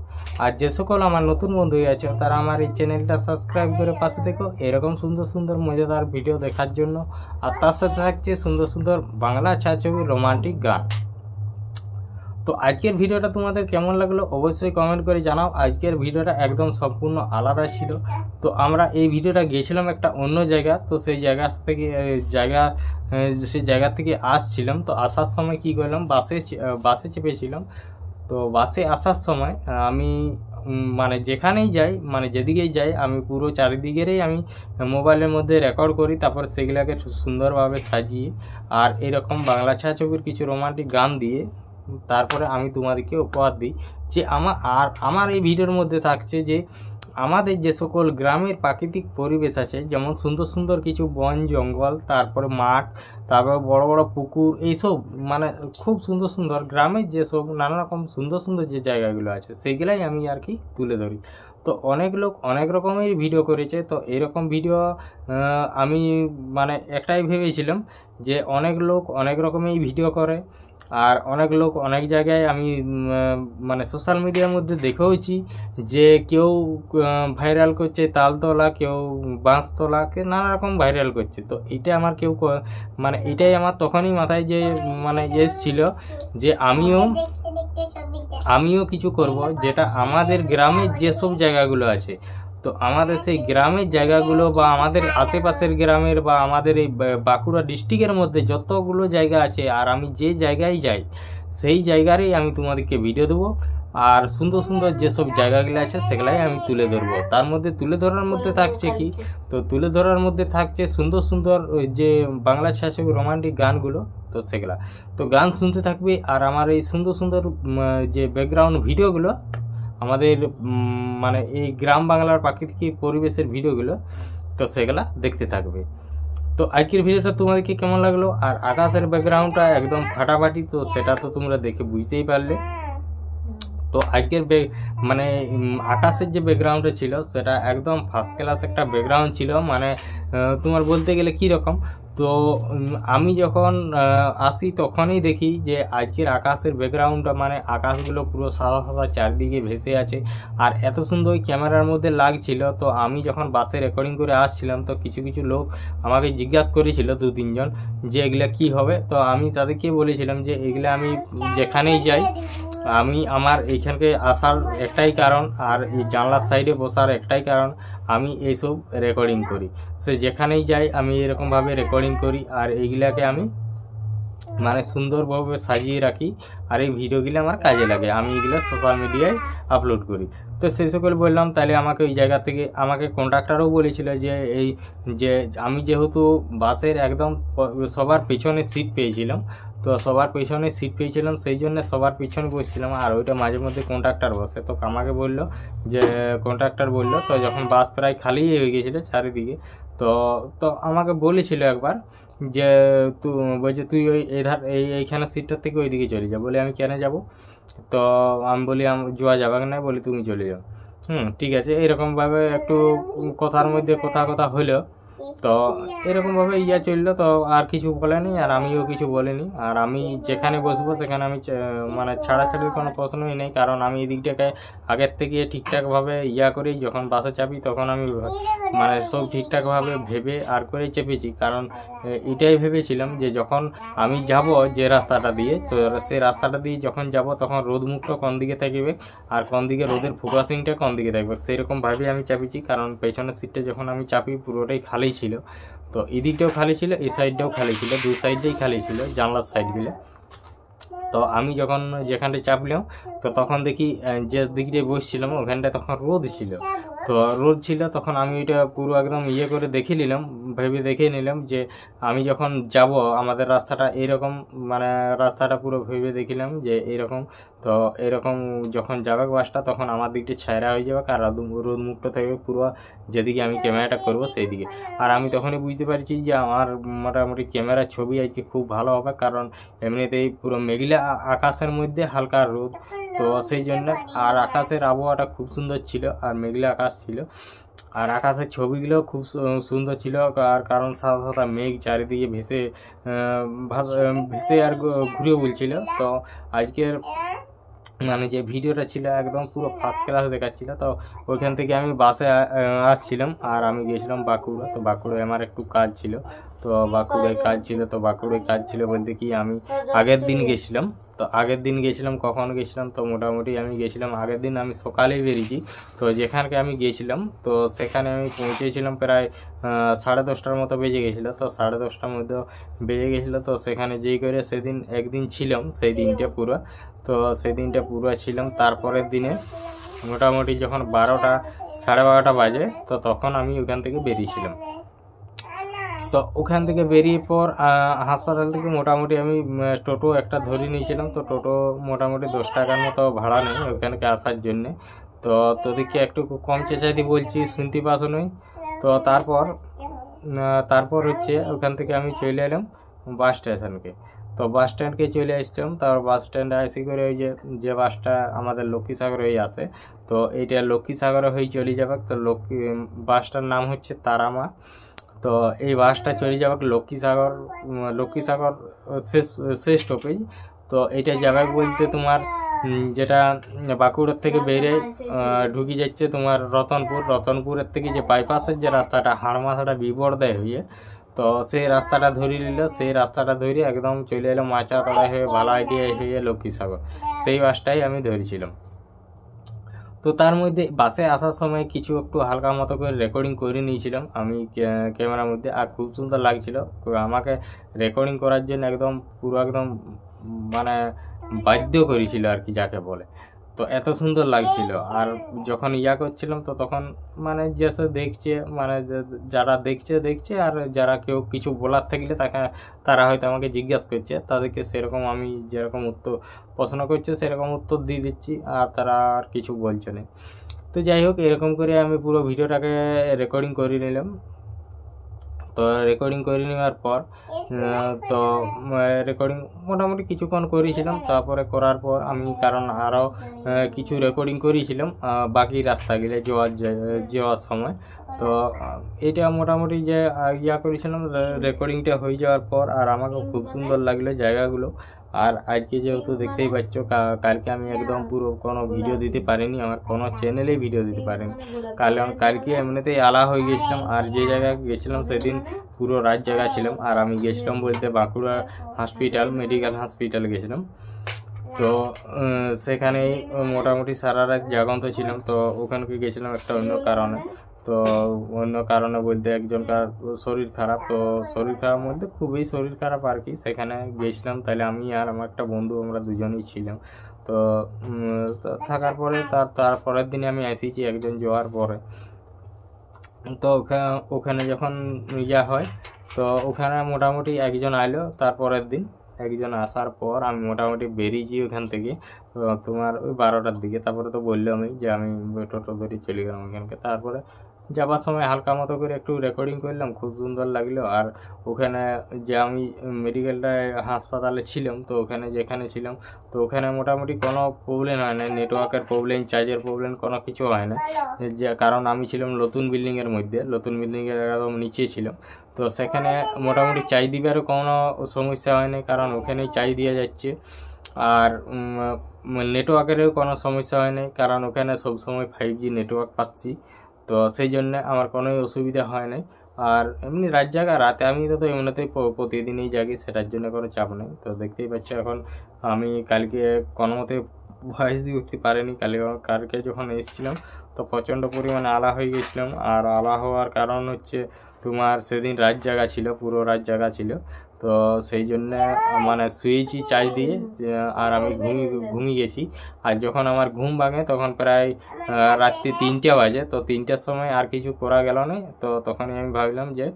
[SPEAKER 4] আর যে সকল আমার নতুন বন্ধু আছো তারা আমার এই চ্যানেলটা সাবস্ক্রাইব করে পাশে থেকো এরকম সুন্দর সুন্দর মজাদার ভিডিও দেখার জন্য। আর তার সাথে থাকছে সুন্দর সুন্দর বাংলা ছায়াছবির রোমান্টিক গান। তো আজকের ভিডিওটা তোমাদের কেমন লাগলো অবশ্যই কমেন্ট করে জানাও। আজকের ভিডিওটা একদম সম্পূর্ণ আলাদা ছিল। তো আমরা এই ভিডিওটা গিয়েছিলাম একটা অন্য জায়গা, তো সেই জায়গা থেকে আসছিলাম। তো আসার সময় কি করলাম, বাসে চেপেছিলাম। তো বাসে আসার সময় আমি মানে যেখানেই যাই, মানে যেদিকেই যাই, আমি পুরো চারিদিকেরই আমি মোবাইলের মধ্যে রেকর্ড করি, তারপর সেগুলোকে সুন্দরভাবে সাজিয়ে আর এরকম বাংলা ছায়াছবির কিছু রোমান্টিক গান দিয়ে তারপরে আমি তোমাদেরকে উপহার দিই। যে আমার এই ভিডিওর মধ্যে থাকছে যে আমাদের যে সকল গ্রামের প্রাকৃতিক পরিবেশ আছে, যেমন সুন্দর সুন্দর কিছু বন জঙ্গল, তারপরে মাঠ, তারপরে বড় বড় পুকুর, এইসব মানে খুব সুন্দর সুন্দর গ্রামের যেসব নানা রকম সুন্দর সুন্দর যে জায়গাগুলো আছে সেইগুলাই আমি আর কি তুলে ধরি। তো অনেক লোক অনেক রকমের ভিডিও করেছে। তো এরকম ভিডিও আমি মানে একটাই ভেবেছিলাম যে অনেক লোক অনেক রকমের ভিডিও করে, আর অনেক লোক অনেক জায়গায় আমি মানে সোশ্যাল মিডিয়ার মধ্যে দেখেওছি যে কেউ ভাইরাল করছে তালতলা, কেউ বাঁশতলা, কেউ নানা রকম ভাইরাল করছে। তো এটা আমার মানে এটাই আমার তখনই মাথায় যে মানে এসেছিল যে আমিও কিছু করব, যেটা আমাদের গ্রামের যেসব জায়গাগুলো আছে, তো আমাদের সেই গ্রামের জায়গাগুলো বা আমাদের আশেপাশের গ্রামের বা আমাদের এই বাঁকুড়া ডিস্ট্রিক্টের মধ্যে যতগুলো জায়গা আছে, আর আমি যে জায়গায় যাই সেই জায়গারই আমি তোমাদেরকে ভিডিও দেবো। আর সুন্দর সুন্দর যেসব জায়গাগুলো আছে সেগুলাই আমি তুলে ধরবো। তার মধ্যে তুলে ধরার মধ্যে থাকছে কি, তো তুলে ধরার মধ্যে থাকছে সুন্দর সুন্দর যে বাংলা ছায়াছবি রোমান্টিক গানগুলো। তো সেগুলা তো গান শুনতে থাকবে, আর আমার এই সুন্দর সুন্দর যে ব্যাকগ্রাউন্ড ভিডিওগুলো আমাদের মানে এই গ্রাম বাংলার প্রাকৃতিক পরিবেশের ভিডিওগুলো, তো সেগুলা দেখতে থাকবে। তো আজকের ভিডিওটা তোমাদেরকে কেমন লাগলো, আর আকাশের ব্যাকগ্রাউন্ডটা একদম ফাটাফাটি, তো সেটা তো তোমরা দেখে বুঝতেই পারলে। তো আজকের মানে আকাশের যে ব্যাকগ্রাউন্ডটা ছিল সেটা একদম ফার্স্ট ক্লাস একটা ব্যাকগ্রাউন্ড ছিল। মানে তোমার বলতে গেলে কি রকম, তো আমি যখন আসি তখনই দেখি যে আজকের আকাশের ব্যাকগ্রাউন্ডটা মানে আকাশগুলো পুরো সাদা সাদা চারদিকে ভেসে আছে, আর এত সুন্দর ক্যামেরার মধ্যে লাগছিল। তো আমি যখন বাসে রেকর্ডিং করে আসছিলাম, তো কিছু কিছু লোক আমাকে জিজ্ঞাসা করেছিল, 2-3 জন, যে এগুলা কি হবে। তো আমি তাদেরকে বলেছিলাম যে এগুলা আমি যেখানেই যাই, আমি আমার এইখানকে আসার একটাই কারণ, আর এই জানলার সাইডে বসার একটাই কারণ, আমি এইসব রেকর্ডিং করি। সে যেখানেই যাই আমি এরকমভাবে রেকর্ডিং করি, আর এইগুলাকে আমি মানে সুন্দরভাবে সাজিয়ে রাখি, আর এই ভিডিওগুলো আমার কাজে লাগে। আমি এগুলো সোশ্যাল মিডিয়ায় আপলোড করি। তো সেই সকল বললাম, তাহলে আমাকে ওই জায়গা থেকে আমাকে কন্ট্রাক্টরও বলেছিল যে আমি যেহেতু বাসের একদম সবার পেছনে সিট পেয়েছিলাম, তো সবার পেছনে সিট পেয়েছিলাম, সেই জন্য সবার পিছনে বসছিলাম, আর ওইটা মাঝে মধ্যে কন্ট্রাক্টর বসে। তো আমাকে বললো যে কন্ট্রাক্টর বললো, তো যখন বাস প্রায় খালি হয়ে গিয়েছিলো চারিদিকে, তো আমাকে বলেছিল একবার যে বলছে তুই ওই এইখানে সিটটার থেকে ওইদিকে চলে যা। বলে আমি কেন যাব? তো আমি বলি যাওয়া যাবে না, বলি তুমি চলে যাও। ঠিক আছে। এরকমভাবে একটু কথার মধ্যে কথা হলো, তো এরকমভাবে চললো। তো আর কিছু বলেনি, আর আমিও কিছু বলিনি। আর আমি যেখানে বসবো সেখানে আমি মানে ছাড়াছাড়ির কোনো প্রশ্নই নেই, কারণ আমি এই দিকটাকে আগের থেকে ঠিকঠাকভাবে করি। যখন বাসে চাপি তখন আমি মানে সব ঠিকঠাকভাবে ভেবে আর করেই চেপেছি, কারণ এটাই ভেবেছিলাম যে যখন আমি যাব যে রাস্তাটা দিয়ে, তো সেই রাস্তাটা দিয়ে যখন যাব তখন রোদ মুখটা কোন দিকে থাকবে আর কোন দিকে রোদের ফোকাসিংটা কোন দিকে থাকবে, সেইরকমভাবে আমি চাপিছি। কারণ পেছনের সিটটা যখন আমি চাপি পুরোটাই খালি ছিল, তো এদিকটাও খালি ছিল, এই সাইডটাও খালি ছিল, দুই সাইডটাই খালি ছিল জানলার সাইডগুলো। তো আমি যখন যেখানটায় চাপলাম, তো তখন দেখি যে দিকটায় বসছিলাম ওখানটায় তখন রোদ ছিল। তো রোদ ছিল তখন আমি এটা পুরো একদম করে দেখে নিলাম, ভেবে দেখে নিলাম যে আমি যখন যাব আমাদের রাস্তাটা এইরকম, মানে রাস্তাটা পুরো ভেবে দেখিলাম যে এইরকম। তো এরকম যখন যাবে বাসটা তখন আমার দিকটা ছায়রা হয়ে যাবে, আর রোদ মুখটা থাকবে পুরো যেদিকে আমি ক্যামেরাটা করব সেই দিকে। আর আমি তখনই বুঝতে পারছি যে আমার মোটামুটি ক্যামেরার ছবি আজকে খুব ভালো হবে, কারণ এমনিতেই পুরো মেঘলা আকাশের মধ্যে হালকা রোদ, তো সেই জন্য। আর আকাশের আবহাওয়াটা খুব সুন্দর ছিল, আর মেঘলা আকাশ ছিল। আর আকাশের ছবিগুলো খুব সুন্দর ছিল, আর কারণ সাদা সাদা মেঘ চারিদিকে ভেসে আর ঘুরে বলছিল। তো আজকের মানে যে ভিডিওটা ছিল একদম পুরো ফার্স্ট ক্লাস দেখাচ্ছিল। তো ওইখান থেকে আমি বাসে আসছিলাম, আর আমি গিয়েছিলাম বাঁকুড়া। তো বাঁকুড়ায় আমার একটু কাজ ছিল, তো বাঁকুড়ায় কাজ ছিল বলতে কি আমি আগের দিন গেছিলাম। তো আগের দিন গেছিলাম, কখন গেছিলাম, তো মোটামুটি আমি গেছিলাম আগের দিন আমি সকালেই বেরিয়েছি। তো যেখানকে আমি গিয়েছিলাম তো সেখানে আমি পৌঁছেছিলাম প্রায় 10:30টার মতো বেজে গেছিলো। তো 10:30টার মধ্যে বেজে গেছিলো। তো সেখানে যেই করে সেদিন একদিন ছিলাম, সেই দিনটা পুরো, তো সেই দিনটা পুরো ছিলাম। তারপরের দিনে মোটামুটি যখন 12টা 12:30 বাজে, তো তখন আমি ওখান থেকে বেরিয়েছিলাম। তো ওখান থেকে বেরিয়ে পর হাসপাতাল থেকে মোটামুটি আমি টোটো একটা ধরে নিয়েছিলাম। তো টোটো মোটামুটি 10 টাকার মতো ভাড়া নেই ওখানকে আসার জন্যে। তো তোদেরকে একটু কম চেঁচাইতে বলছি, শুনতে পাস নই। তো তারপর হচ্ছে ওখান থেকে আমি চলে এলাম বাস স্টেশনকে। তো বাস স্ট্যান্ডকে চলে আসলাম। তারপর বাস স্ট্যান্ডে আসি করে ওই যে বাসটা আমাদের লক্ষ্মীসাগরে হয়ে আসে, তো এইটা লক্ষ্মীসাগরে হয়ে চলে যাবে। তো বাসটার নাম হচ্ছে তারামা। তো এই বাসটা চলে যাবে লক্ষ্মীসাগর শেষ স্টপেজ। তো এটা যাবে বলতে তোমার যেটা বাঁকুড়ার থেকে বেরিয়ে ঢুকে যাচ্ছে তোমার রতনপুরের থেকে যে বাইপাসের যে রাস্তাটা হাড়মাথাটা বিবর্দয় হয়ে, তো সেই রাস্তাটা ধরে নিল। সেই রাস্তাটা ধরে একদম চলে এলো মাচাতলা হয়ে ভালাইটিয়া হয়ে লক্ষ্মীসাগর। সেই বাসটাই আমি ধরেছিলাম। তো তার মধ্যে বাসে আসার সময় কিছু একটু হালকা মতো করে রেকর্ডিং করে নিয়েছিলাম আমি ক্যামেরার মধ্যে, আর খুব সুন্দর লাগছিল আমাকে রেকর্ডিং করার জন্য। একদম মানে বাধ্য করেছিল আর কি যাকে বলে। তো এত সুন্দর লাগছিল। আর যখন করছিলাম তো তখন মানে যেসে দেখছে, মানে যারা দেখছে আর যারা কেউ কিছু বলার থাকলে তারা হয়তো আমাকে জিজ্ঞাসা করছে, তাদেরকে সেরকম আমি যেরকম প্রশ্ন করছে সেরকম উত্তর দিয়ে দিচ্ছি, আর তারা আর কিছু বলছে না। তো যাই হোক, এরকম করে আমি পুরো ভিডিওটাকে রেকর্ডিং করে নিলাম। তো রেকর্ডিং করে নেওয়ার পর তো রেকর্ডিং মোটামুটি কিছুক্ষণ করেছিলাম। তারপরে করার পর আমি কারণ আরও কিছু রেকর্ডিং করেছিলাম বাকি রাস্তাগুলো যাওয়ার সময়। তো এটা মোটামুটি যে করেছিলাম রেকর্ডিংটা হয়ে যাওয়ার পর, আর আমাকে খুব সুন্দর লাগলো জায়গাগুলো। আর আজকে যেহেতু দেখতেই পাচ্ছ কালকে আমি একদম পুরো কোনো ভিডিও দিতে পারিনি, আমার কোনো চ্যানেলেই ভিডিও দিতে পারিনি। কালকে এমনিতেই আলা হয়ে গেছিলাম। আর যে জায়গায় গেছিলাম সেদিন পুরো রাত জায়গা ছিলাম। আর আমি গেছিলাম বলতে বাঁকুড়া মেডিকেল হসপিটাল গেছিলাম। তো সেখানেই মোটামুটি সারা রাত জাগন্ত ছিলাম। তো ওখানকে গেছিলাম একটা অন্য কারণে। তো অন্য কারণে বলতে একজনকার শরীর খারাপ। তো শরীর খারাপ মধ্যে খুবই শরীর খারাপ আর কি, সেখানে গেছিলাম। তাহলে আমি আর আমার একটা বন্ধু আমরা দুজনেই ছিলাম। তো থাকার পরে তারপরের দিনে আমি এসেছি একজন যাওয়ার পরে। তো ওখানে যখন হয় তো ওখানে মোটামুটি একজন আইলো। তারপরের দিন একজন আসার পর আমি মোটামুটি বেরিয়েছি ওখান থেকে তোমার ওই 12টার দিকে। তারপরে তো বললো আমি যে আমি টোটো ধরে চলে গেলাম ওখানকে। তারপরে যাবার সময় হালকা মতো করে একটু রেকর্ডিং করলাম, খুব সুন্দর লাগলো। আর ওখানে যে আমি মেডিকেলটায় হাসপাতালে ছিলাম, তো ওখানে যেখানে ছিলাম তো ওখানে মোটামুটি কোনো প্রবলেম হয় না, নেটওয়ার্কের প্রবলেম, চার্জের প্রবলেম কোনো কিছু হয় না। যে কারণ আমি ছিলাম নতুন বিল্ডিংয়ের মধ্যে, নতুন বিল্ডিংয়ের একদম নিচে ছিলাম। তো সেখানে মোটামুটি চার্জ দিবারও কোনো সমস্যা হয় না, কারণ ওখানেই চার্জ দিয়ে যাচ্ছে। আর নেটওয়ার্কেরও কোনো সমস্যা হয় না, কারণ ওখানে সবসময় 5G নেটওয়ার্ক পাচ্ছি। তো সেই জন্য আমার কোনোই অসুবিধা হয় নাই। আর এমনি রাতে আমি তো এমনিতেই প্রতিদিনই জাগি, সেটার জন্য কোনো চাপ নেই। তো দেখতেই পাচ্ছ এখন আমি কালকে কোনো মতে ভয়েস দিয়ে উঠতে পারিনি। কালকে যখন এসেছিলাম তো প্রচণ্ড পরিমাণে আলা হয়ে গেছিলাম। আর আলা হওয়ার কারণ হচ্ছে তোমার সেদিন রাত জাগা ছিল, পুরো রাত জাগা ছিল। তো সেই জন্যে মানে শুয়েছি চার্জ দিয়ে, আর আমি ঘুমিয়ে গেছি। আর যখন আমার ঘুম ভাঙে তখন প্রায় রাত্রি 3টা বাজে। তো 3টার সময় আর কিছু করা গেল না। তো তখনই আমি ভাবলাম যে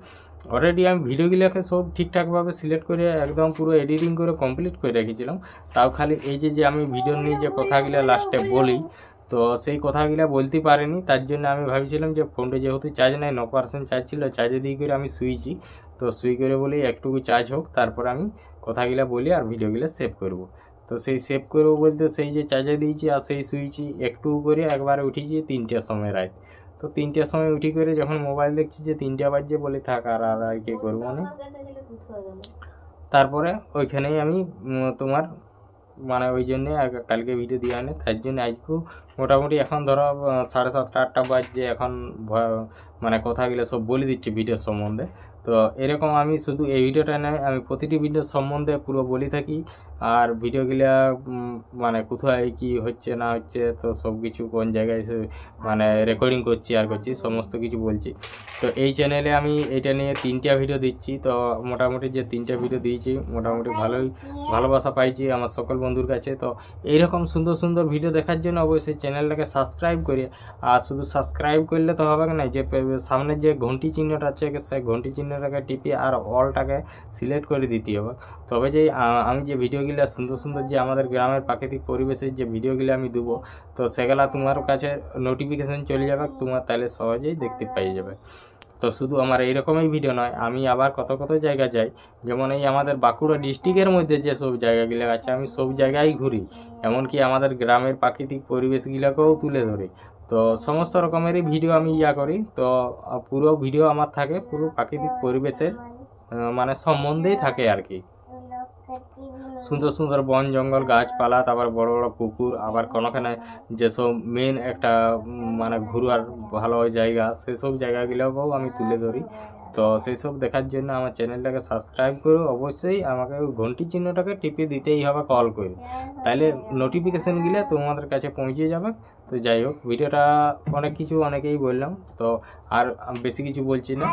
[SPEAKER 4] অলরেডি আমি ভিডিওগুলোকে সব ঠিকঠাকভাবে সিলেক্ট করে একদম পুরো এডিটিং করে কমপ্লিট করে রেখেছিলাম। তাও খালি এই যে আমি ভিডিও নিয়ে যে কথাগুলো লাস্টে বলি, তো সেই কথাগুলো বলতে পারিনি। তার জন্য আমি ভাবছিলাম যে ফোনটা যেহেতু চার্জ নেই, 9% চার্জ ছিল, চার্জে দিয়ে করে আমি শুয়েছি। তো শুই করে বলেই একটুকু চার্জ হোক, তারপর আমি কথাগুলো বলি আর ভিডিওগুলো সেভ করব। তো সেই সেভ করবো বলতে সেই যে চার্জে দিয়েছি আর সেই শুয়েছি একটু করে একবারে উঠেছি 3টার সময় রাত। তো 3টার সময় উঠি করে যখন মোবাইল দেখছি যে 3টা বাজছে, বলি থাক আর কি করবো না। তারপরে ওইখানেই আমি তোমার মানে ওই জন্যে কালকে ভিডিও দিয়ে আনে, তার জন্য আজকেও মোটামুটি এখন ধরো 7:30 8টা বাজছে, এখন মানে কথাগুলো সব বলে দিচ্ছি ভিডিওর সম্বন্ধে। তো এরকম আমি শুধু এই ভিডিওটা নয়, আমি প্রতিটি ভিডিওর সম্বন্ধে পুরো বলে থাকি, আর ভিডিওগুলা মানে কোথায় কি হচ্ছে না হচ্ছে, তো সব কিছু কোন জায়গায় মানে রেকর্ডিং করছি আর করছি সমস্ত কিছু বলছি। তো এই চ্যানেলে আমি এটা নিয়ে 3টা ভিডিও দিচ্ছি। তো মোটামুটি যে 3টা ভিডিও দিয়েছি মোটামুটি ভালোই ভালোবাসা পাইছি আমার সকল বন্ধুর কাছে। তো এইরকম সুন্দর সুন্দর ভিডিও দেখার জন্য অবশ্যই চ্যানেলটাকে সাবস্ক্রাইব করি। আর শুধু সাবস্ক্রাইব করলে তো হবে না, যে সামনে যে ঘন্টি চিহ্নটা আছে সেই ঘন্টি চিহ্নটাকে টিপে আর অলটাকে সিলেক্ট করে দিতে হবে। তবে যে আমি যে ভিডিওগুলো সুন্দর সুন্দর যে আমাদের গ্রামের প্রাকৃতিক পরিবেশের যে ভিডিওগুলো আমি দেবো, তো সেগুলা তোমার কাছে নোটিফিকেশন চলে যাবে, তোমার তাহলে সহজেই দেখতে পেয়ে যাবে। তো শুধু আমার এইরকমই ভিডিও নয়, আমি আবার কত কত জায়গা যাই, যেমন এই আমাদের বাঁকুড়া ডিস্ট্রিক্টের মধ্যে যে সব জায়গাগুলো আছে আমি সব জায়গায় ঘুরি, এমনকি আমাদের গ্রামের প্রাকৃতিক পরিবেশগুলোকেও তুলে ধরি। তো সমস্ত রকমেরই ভিডিও আমি করি। তো পুরো ভিডিও আমার থাকে পুরো প্রাকৃতিক পরিবেশের মানে সম্বন্ধেই থাকে আর কি। সুন্দর সুন্দর বন জঙ্গল গাছপালা, তারপর বড় বড় পুকুর, আবার কোনোখানে যেসব মেন একটা মানে ঘুরার ভালো জায়গা সেসব জায়গাগুলোকেও আমি তুলে ধরি। তো সেই সব দেখার জন্য আমার চ্যানেলটাকে সাবস্ক্রাইব করো, অবশ্যই আমাকে ঘন্টি চিহ্নটাকে টিপে দিতেই হবে কল করে, তাহলে নোটিফিকেশানগুলো তোমাদের কাছে পৌঁছে যাবে। তো যাই হোক, ভিডিওটা অনেক কিছু অনেকেই বললাম, তো আর বেশি কিছু বলছি না।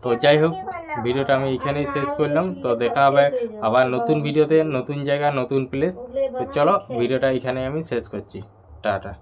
[SPEAKER 4] তো যাই হোক, ভিডিওটা আমি এখানেই শেষ করলাম। তো দেখা হবে আবার নতুন ভিডিওতে, নতুন জায়গা, নতুন প্লেস। তো চলো ভিডিওটা এখানে আমি শেষ করছি, টাটা।